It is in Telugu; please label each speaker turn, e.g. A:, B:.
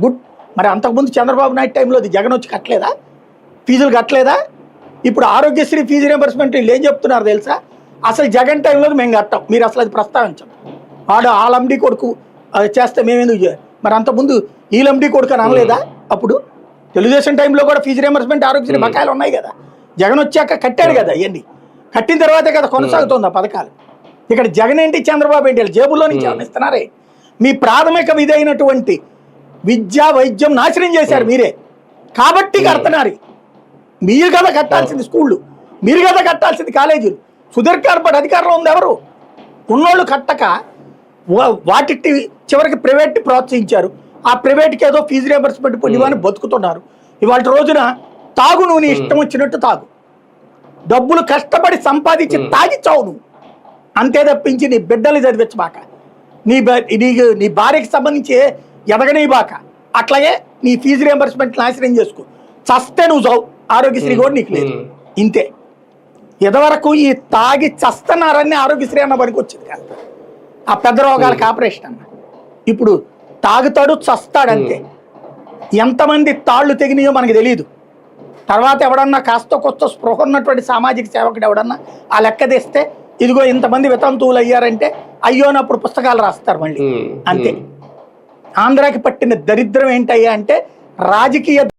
A: గుడ్. మరి అంతకుముందు చంద్రబాబు నాయుడు టైంలో అది జగన్ వచ్చి కట్టలేదా? ఫీజులు కట్టలేదా? ఇప్పుడు ఆరోగ్యశ్రీ ఫీజు రియంబర్స్మెంట్ వీళ్ళు ఏం చెప్తున్నారు తెలుసా? అసలు జగన్ టైంలో మేము కట్టాం, మీరు అసలు అది ప్రస్తావించండి. వాడు ఆలండి కొడుకు చేస్తే మేమెందుకు చేయాలి? మరి అంతకుముందు ఈలండి కొడుకు అని అనలేదా? అప్పుడు తెలుగుదేశం టైంలో కూడా ఫీజు రియంబర్స్మెంట్ ఆరోగ్యశ్రీ బకాయిలు ఉన్నాయి కదా. జగన్ వచ్చాక కట్టాడు కదా ఇవన్నీ. కట్టిన తర్వాతే కదా కొనసాగుతుంది ఆ పథకాలు. ఇక్కడ జగన్ ఏంటి, చంద్రబాబు ఏంటి, వీళ్ళు జేబుల్లో నుంచి ఇస్తున్నారే. మీ ప్రాథమిక విధి అయినటువంటి విద్య వైద్యం నాశనం చేశారు మీరే, కాబట్టి కడుతున్నారు. మీరు కదా కట్టాల్సింది స్కూళ్ళు, మీరు కదా కట్టాల్సింది కాలేజీలు. సుదీర్ఘకాలపాటు అధికారంలో ఉంది ఎవరు? ఉన్నోళ్ళు కట్టక వాటి చివరికి ప్రైవేట్ ప్రోత్సహించారు. ఆ ప్రైవేట్కి ఏదో ఫీజు రియంబర్స్మెంట్ పొందివని బతుకుతున్నారు. ఇవాళ రోజున తాగు, నువ్వు నీ ఇష్టం వచ్చినట్టు తాగు, డబ్బులు కష్టపడి సంపాదించి తాగి చావు నువ్వు, అంతే తప్పించి నీ బిడ్డలు చదివించబాక, నీ భార్యకి సంబంధించి ఎదగనీబాక, అట్లాగే నీ ఫీజు రియంబర్స్మెంట్ నాశనం చేసుకో, చస్తే నువ్వు చావు, ఆరోగ్యశ్రీ కూడా నీకు లేదు. ఇంతే. ఇదివరకు ఈ తాగి చస్తున్నారని ఆరోగ్యశ్రీ అన్న పనికి వచ్చింది కాదు, ఆ పెద్ద రోగాలకు ఆపరేషన్ అన్న. ఇప్పుడు తాగుతాడు చస్తాడు అంతే. ఎంతమంది తాళ్ళు తెగినాయో మనకు తెలియదు. తర్వాత ఎవడన్నా కాస్త కొత్త స్పృహ ఉన్నటువంటి సామాజిక సేవకుడు ఎవడన్నా ఆ లెక్క తెస్తే ఇదిగో ఇంతమంది వితంతువులు అయ్యారంటే అయ్యోనప్పుడు పుస్తకాలు రాస్తారు మళ్ళీ. అంతే. ఆంధ్రాకి పట్టిన దరిద్రం ఏంటయ్యా అంటే రాజకీయ